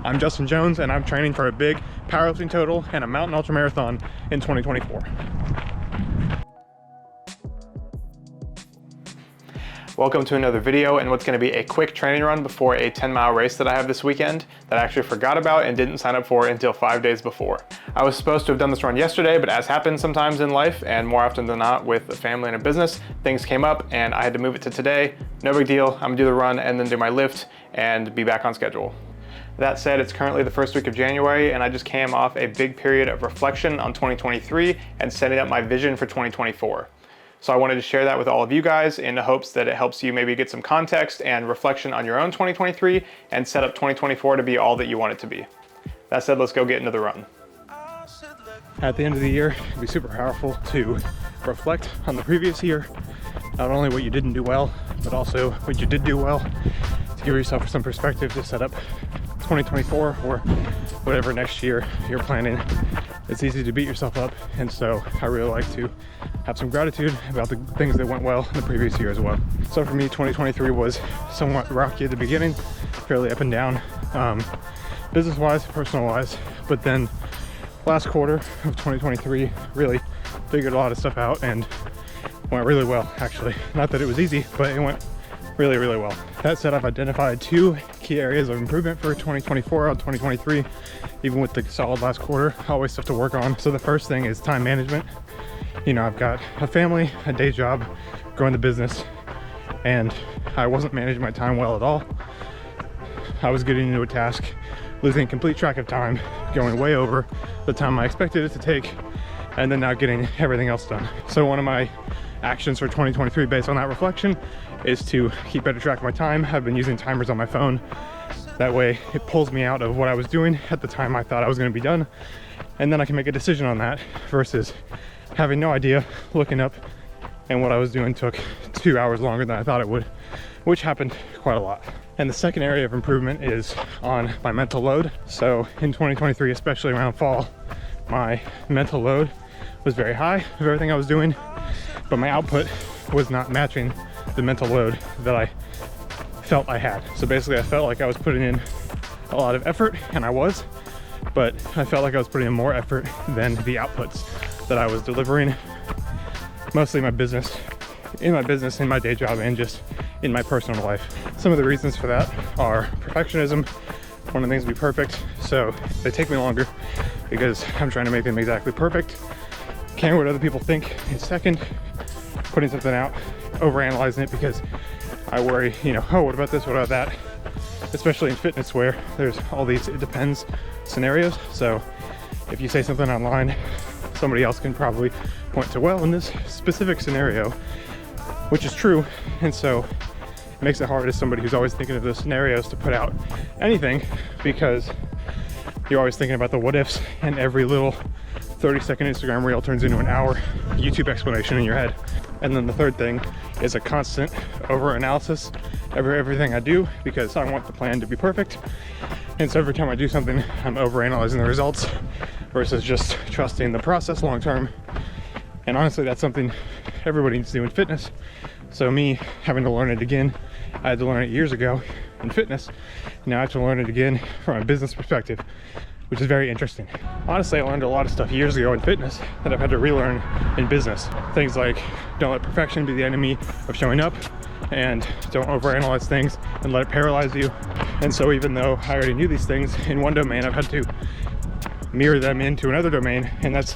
I'm Justin Jones and I'm training for a big powerlifting total and a mountain ultra marathon in 2024. Welcome to another video and what's going to be a quick training run before a 10-mile race that I have this weekend that I actually forgot about and didn't sign up for until 5 days before. I was supposed to have done this run yesterday, but as happens sometimes in life and more often than not with a family and a business, things came up and I had to move it to today. No big deal. I'm gonna do the run and then do my lift and be back on schedule. That said, it's currently the first week of January and I just came off a big period of reflection on 2023 and setting up my vision for 2024. So I wanted to share that with all of you guys in the hopes that it helps you maybe get some context and reflection on your own 2023 and set up 2024 to be all that you want it to be. That said, let's go get into the run. At the end of the year, it'd be super powerful to reflect on the previous year, not only what you didn't do well, but also what you did do well, to give yourself some perspective to set up 2024 or whatever next year you're planning. It's easy to beat yourself up, and so I really like to have some gratitude about the things that went well in the previous year as well. So for me, 2023 was somewhat rocky at the beginning, fairly up and down, business-wise, personal-wise, but then last quarter of 2023 really figured a lot of stuff out and went really well, actually. Not that it was easy, but it went really, really well. That said, I've identified two key areas of improvement for 2024 on 2023. Even with the solid last quarter, always stuff to work on. So the first thing is time management. You know, I've got a family, a day job, growing the business, and I wasn't managing my time well at all. I was getting into a task, losing complete track of time, going way over the time I expected it to take, and then not getting everything else done. So one of my actions for 2023 based on that reflection is to keep better track of my time. I've been using timers on my phone. That way it pulls me out of what I was doing at the time I thought I was going to be done, and then I can make a decision on that versus having no idea, looking up, and what I was doing took 2 hours longer than I thought it would, which happened quite a lot. And the second area of improvement is on my mental load. So in 2023, especially around fall, my mental load was very high of everything I was doing, but my output was not matching the mental load that I felt I had. So basically I felt like I was putting in a lot of effort, and I was, but I felt like I was putting in more effort than the outputs that I was delivering, mostly in my business, in my day job, and just in my personal life. Some of the reasons for that are perfectionism. One of the things to be perfect, so they take me longer because I'm trying to make them exactly perfect. Caring what other people think is second. Putting something out, overanalyzing it because I worry, you know, oh, what about this, what about that? Especially in fitness where there's all these it depends scenarios. So if you say something online, somebody else can probably point to, well, in this specific scenario, which is true. And so it makes it hard as somebody who's always thinking of those scenarios to put out anything, because you're always thinking about the what ifs, and every little 30-second Instagram reel turns into an hour YouTube explanation in your head. And then the third thing is a constant over-analysis of everything I do because I want the plan to be perfect. And so every time I do something, I'm over-analyzing the results versus just trusting the process long-term. And honestly, that's something everybody needs to do in fitness. So me having to learn it again, I had to learn it years ago in fitness. Now I have to learn it again from a business perspective, which is very interesting. Honestly, I learned a lot of stuff years ago in fitness that I've had to relearn in business. Things like don't let perfection be the enemy of showing up, and don't overanalyze things and let it paralyze you. And so even though I already knew these things in one domain, I've had to mirror them into another domain, and that's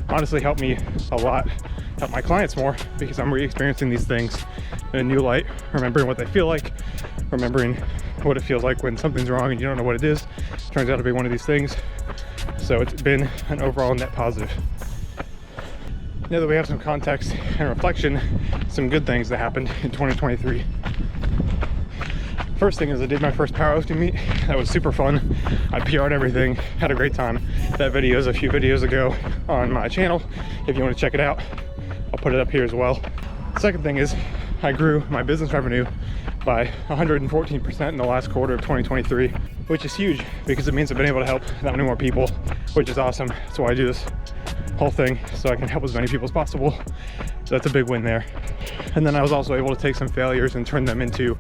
honestly helped me a lot, help my clients more, because I'm re-experiencing these things in a new light, remembering what they feel like, remembering what it feels like when something's wrong and you don't know what it is. Turns out to be one of these things. So it's been an overall net positive. Now that we have some context and reflection, some good things that happened in 2023. First thing is I did my first powerlifting meet. That was super fun. I PR'd everything, had a great time. That video is a few videos ago on my channel. If you want to check it out, I'll put it up here as well. Second thing is I grew my business revenue by 114% in the last quarter of 2023, which is huge because it means I've been able to help that many more people, which is awesome. That's why I do this whole thing, so I can help as many people as possible. So that's a big win there. And then I was also able to take some failures and turn them into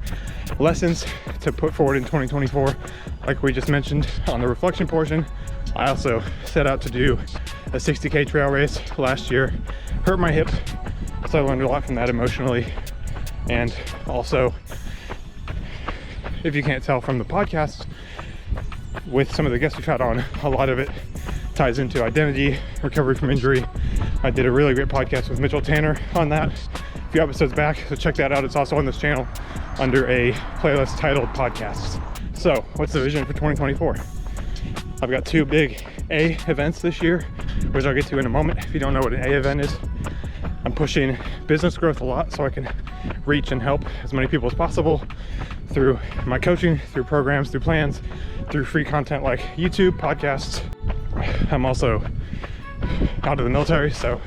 lessons to put forward in 2024. Like we just mentioned on the reflection portion, I also set out to do a 60K trail race last year, hurt my hip. So I learned a lot from that emotionally. And also, if you can't tell from the podcast, with some of the guests we've had on, a lot of it ties into identity, recovery from injury. I did a really great podcast with Mitchell Tanner on that a few episodes back, so check that out. It's also on this channel under a playlist titled Podcasts. So what's the vision for 2024? I've got 2 big A events this year, which I'll get to in a moment. If you don't know what an A event is, I'm pushing business growth a lot so I can reach and help as many people as possible through my coaching, through programs, through plans, through free content like YouTube, podcasts. I'm also out of the military, so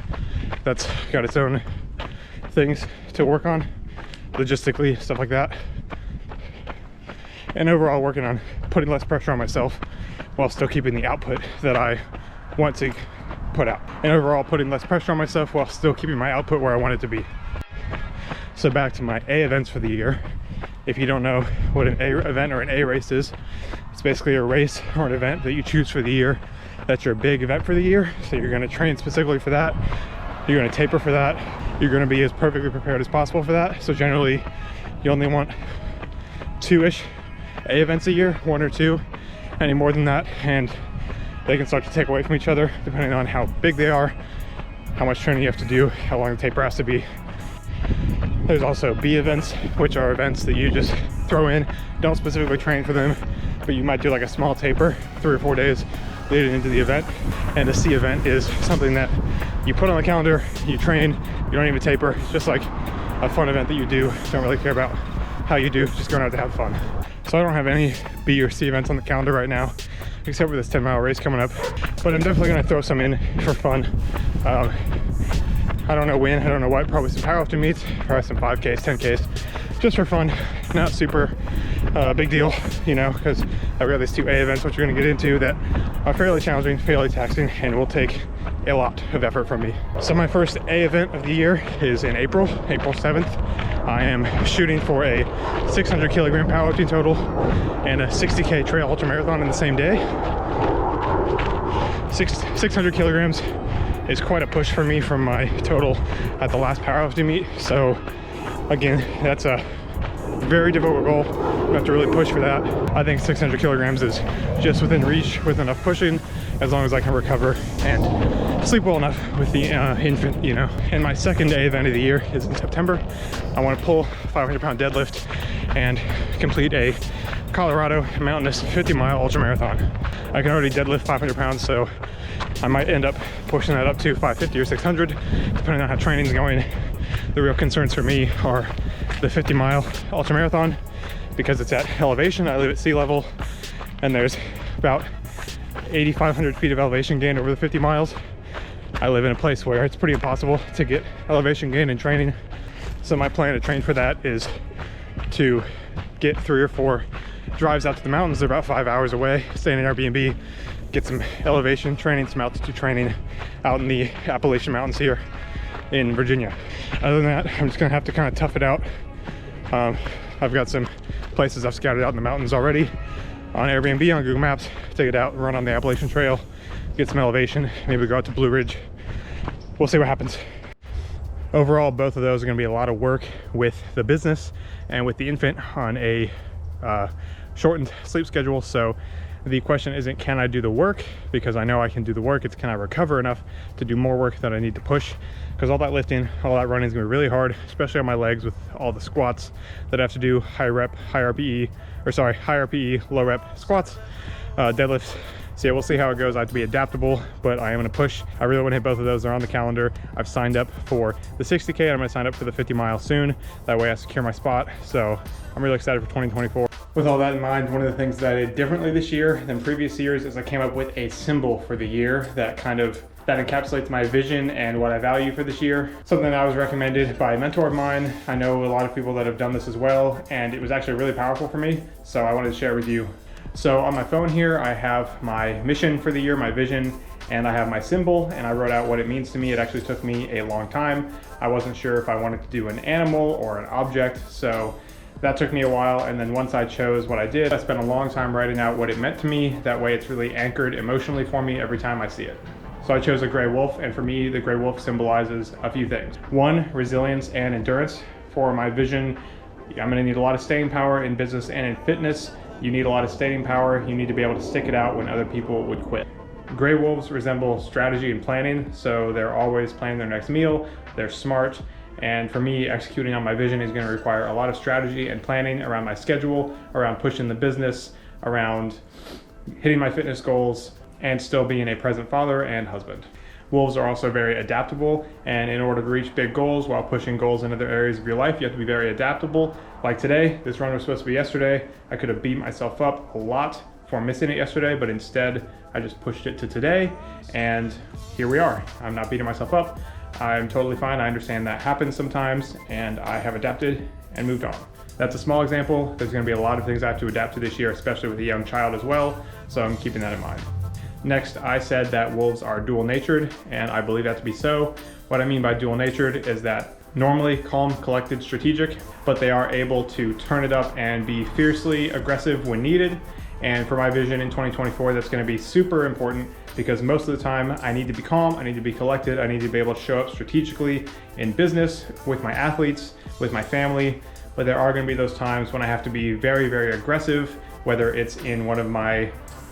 that's got its own things to work on, logistically, stuff like that. And overall working on putting less pressure on myself while still keeping the output that I want to put out. And overall putting less pressure on myself while still keeping my output where I want it to be. So back to my A events for the year. If you don't know what an A event or an A race is, it's basically a race or an event that you choose for the year. That's your big event for the year. So you're going to train specifically for that. You're going to taper for that. You're going to be as perfectly prepared as possible for that. So generally, you only want 2-ish A events a year, 1 or 2. Any more than that, and they can start to take away from each other depending on how big they are, how much training you have to do, how long the taper has to be. There's also B events, which are events that you just throw in, don't specifically train for them, but you might do like a small taper 3 or 4 days leading into the event. And a C event is something that you put on the calendar, you train, you don't even taper. It's just like a fun event that you do. Don't really care about how you do, just going out to have fun. So I don't have any B or C events on the calendar right now, except for this 10-mile race coming up. But I'm definitely gonna throw some in for fun. I don't know when, I don't know what, probably some powerlifting meets, probably some 5Ks, 10Ks, just for fun. Not super big deal, you know, because I've got these 2 A events, which we're gonna get into, that are fairly challenging, fairly taxing, and will take a lot of effort from me. So my first A event of the year is in April 7th. I am shooting for a 600 kilogram powerlifting total and a 60K trail ultramarathon in the same day. 600 kilograms is quite a push for me from my total at the last powerlifting meet. So again, that's a very difficult goal. I have to really push for that. I think 600 kilograms is just within reach with enough pushing, as long as I can recover and sleep well enough with the infant, you know. And my second A event of the year is in September. I want to pull 500-pound deadlift and complete a Colorado mountainous 50-mile ultramarathon. I can already deadlift 500 pounds, so I might end up pushing that up to 550 or 600, depending on how training's going. The real concerns for me are the 50-mile ultramarathon, because it's at elevation. I live at sea level, and there's about 8,500 feet of elevation gain over the 50 miles. I live in a place where it's pretty impossible to get elevation gain in training. So my plan to train for that is to get 3 or 4 drives out to the mountains. They're about 5 hours away, stay in an Airbnb, get some elevation training, some altitude training out in the Appalachian Mountains here in Virginia. Other than that, I'm just gonna have to kind of tough it out. I've got some places I've scouted out in the mountains already on Airbnb, on Google Maps, take it out, run on the Appalachian Trail, get some elevation, maybe go out to Blue Ridge. We'll see what happens. Overall, both of those are gonna be a lot of work with the business and with the infant on a shortened sleep schedule. So the question isn't, can I do the work? Because I know I can do the work. It's, can I recover enough to do more work that I need to push? Because all that lifting, all that running is gonna be really hard, especially on my legs with all the squats that I have to do, high RPE, low rep squats, deadlifts. So yeah, we'll see how it goes. I have to be adaptable, but I am gonna push. I really wanna hit both of those. They're on the calendar. I've signed up for the 60K and I'm gonna sign up for the 50 mile soon. That way I secure my spot. So I'm really excited for 2024. With all that in mind, one of the things that I did differently this year than previous years is I came up with a symbol for the year that encapsulates my vision and what I value for this year. Something that was recommended by a mentor of mine. I know a lot of people that have done this as well, and it was actually really powerful for me. So I wanted to share it with you. So on my phone here, I have my mission for the year, my vision, and I have my symbol, and I wrote out what it means to me. It actually took me a long time. I wasn't sure if I wanted to do an animal or an object, so that took me a while. And then once I chose what I did, I spent a long time writing out what it meant to me. That way it's really anchored emotionally for me every time I see it. So I chose a gray wolf, and for me, the gray wolf symbolizes a few things. One, resilience and endurance. For my vision, I'm gonna need a lot of staying power in business and in fitness. You need a lot of staying power. You need to be able to stick it out when other people would quit. Gray wolves resemble strategy and planning, so they're always planning their next meal, they're smart, and for me, executing on my vision is gonna require a lot of strategy and planning around my schedule, around pushing the business, around hitting my fitness goals, and still being a present father and husband. Wolves are also very adaptable, and in order to reach big goals while pushing goals in other areas of your life, you have to be very adaptable. Like today, this run was supposed to be yesterday. I could have beat myself up a lot for missing it yesterday, but instead I just pushed it to today, and here we are. I'm not beating myself up. I'm totally fine. I understand that happens sometimes, and I have adapted and moved on. That's a small example. There's gonna be a lot of things I have to adapt to this year, especially with a young child as well, so I'm keeping that in mind. Next, I said that wolves are dual-natured, and I believe that to be so. What I mean by dual-natured is that normally calm, collected, strategic, but they are able to turn it up and be fiercely aggressive when needed. And for my vision in 2024, that's gonna be super important because most of the time I need to be calm, I need to be collected, I need to be able to show up strategically in business, with my athletes, with my family, but there are gonna be those times when I have to be very, very aggressive, whether it's in one of my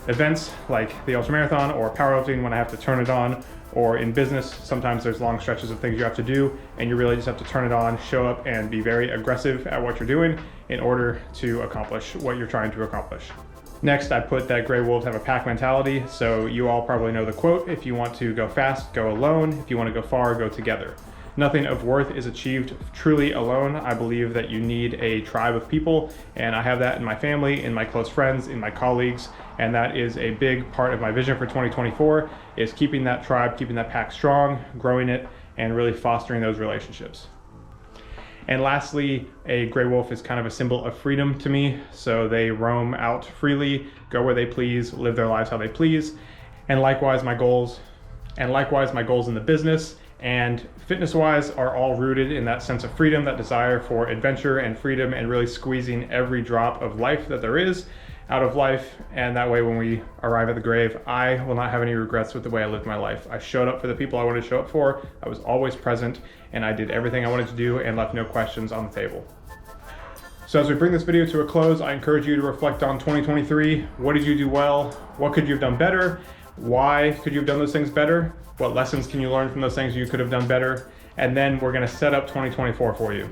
events like the ultramarathon or powerlifting when I have to turn it on, or in business, sometimes there's long stretches of things you have to do and you really just have to turn it on, show up and be very aggressive at what you're doing in order to accomplish what you're trying to accomplish. Next, I put that gray wolves have a pack mentality. So you all probably know the quote, if you want to go fast, go alone. If you want to go far, go together. Nothing of worth is achieved truly alone. I believe that you need a tribe of people, and I have that in my family, in my close friends, in my colleagues, and that is a big part of my vision for 2024, is keeping that tribe, keeping that pack strong, growing it, and really fostering those relationships. And lastly, a gray wolf is kind of a symbol of freedom to me. So they roam out freely, go where they please, live their lives how they please. And likewise, my goals in the business and fitness-wise are all rooted in that sense of freedom, that desire for adventure and freedom, and really squeezing every drop of life that there is out of life. And that way, when we arrive at the grave, I will not have any regrets with the way I lived my life. I showed up for the people I wanted to show up for. I was always present, and I did everything I wanted to do and left no questions on the table. So as we bring this video to a close, I encourage you to reflect on 2023. What did you do well? What could you have done better? Why could you have done those things better? What lessons can you learn from those things you could have done better? And then we're gonna set up 2024 for you.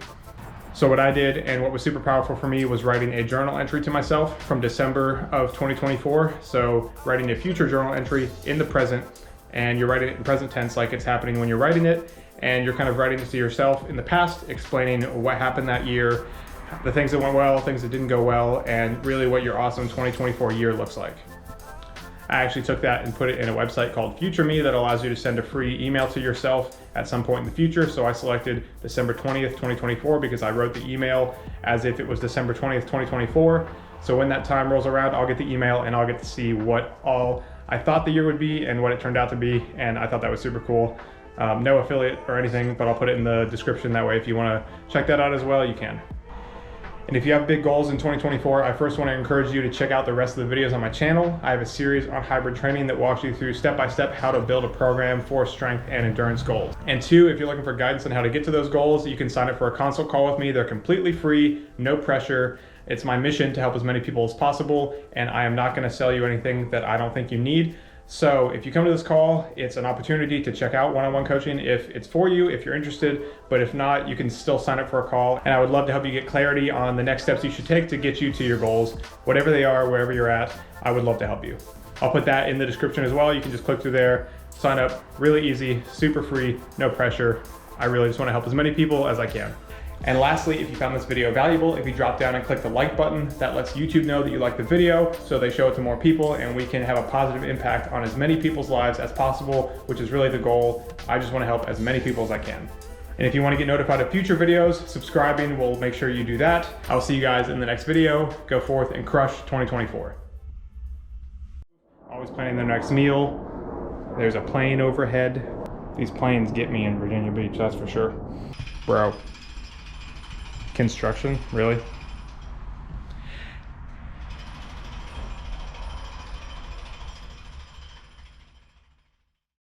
So what I did, and what was super powerful for me, was writing a journal entry to myself from December of 2024. So writing a future journal entry in the present, and you're writing it in present tense like it's happening when you're writing it, and you're kind of writing it to yourself in the past, explaining what happened that year, the things that went well, things that didn't go well, and really what your awesome 2024 year looks like. I actually took that and put it in a website called Future Me that allows you to send a free email to yourself at some point in the future. So I selected December 20th, 2024 because I wrote the email as if it was December 20th, 2024. So when that time rolls around, I'll get the email and I'll get to see what all I thought the year would be and what it turned out to be. And I thought that was super cool. No affiliate or anything, but I'll put it in the description. That way, if you want to check that out as well, you can. And if you have big goals in 2024, I first want to encourage you to check out the rest of the videos on my channel. I have a series on hybrid training that walks you through step-by-step how to build a program for strength and endurance goals. And two, if you're looking for guidance on how to get to those goals, you can sign up for a consult call with me. They're completely free, no pressure. It's my mission to help as many people as possible, and I am not going to sell you anything that I don't think you need. So if you come to this call, it's an opportunity to check out one-on-one coaching if it's for you, if you're interested, but if not, you can still sign up for a call. And I would love to help you get clarity on the next steps you should take to get you to your goals, whatever they are, wherever you're at. I would love to help you. I'll put that in the description as well. You can just click through there, sign up, really easy, super free, no pressure. I really just want to help as many people as I can. And lastly, if you found this video valuable, if you drop down and click the like button, that lets YouTube know that you like the video, so they show it to more people and we can have a positive impact on as many people's lives as possible, which is really the goal. I just want to help as many people as I can. And if you want to get notified of future videos, subscribing will make sure you do that. I'll see you guys in the next video. Go forth and crush 2024. Always planning their next meal, There's a plane overhead. These planes get me in Virginia Beach, that's for sure. Bro. Construction, really?